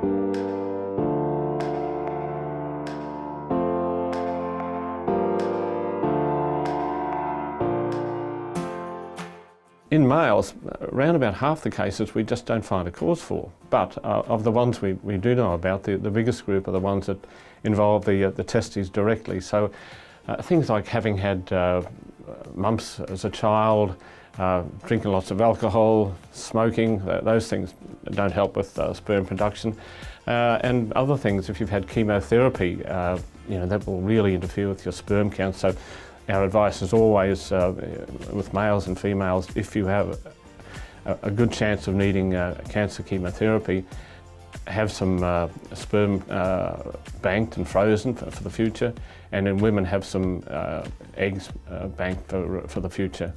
In males, around about half the cases we just don't find a cause for. But of the ones we do know about, the biggest group are the ones that involve the testes directly. So things like having had mumps as a child, drinking lots of alcohol, smoking, those things don't help with sperm production. And other things, if you've had chemotherapy, that will really interfere with your sperm count. So our advice is always, with males and females, if you have a good chance of needing cancer chemotherapy, have some sperm banked and frozen for the future, and in women have some eggs banked for the future.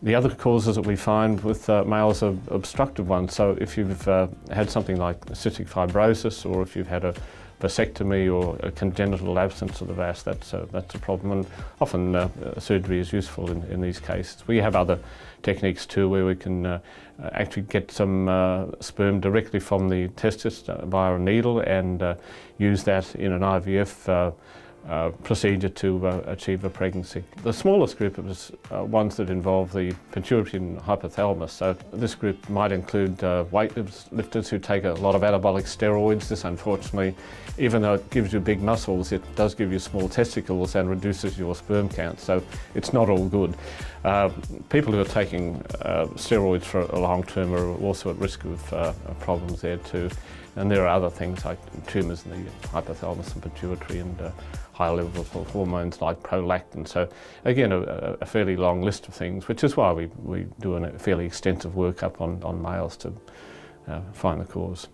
The other causes that we find with males are obstructive ones. So if you've had something like cystic fibrosis, or if you've had a vasectomy or a congenital absence of the vas, that's a problem, and often surgery is useful in these cases. We have other techniques too where we can actually get some sperm directly from the testis via a needle and use that in an IVF procedure to achieve a pregnancy. The smallest group is ones that involve the pituitary and hypothalamus. So this group might include weightlifters who take a lot of anabolic steroids. This, unfortunately, even though it gives you big muscles, it does give you small testicles and reduces your sperm count. So it's not all good. People who are taking steroids for a long term are also at risk of problems there too. And there are other things like tumours in the hypothalamus and pituitary, and high levels of hormones like prolactin. So again, a fairly long list of things, which is why we do a fairly extensive workup on males to find the cause.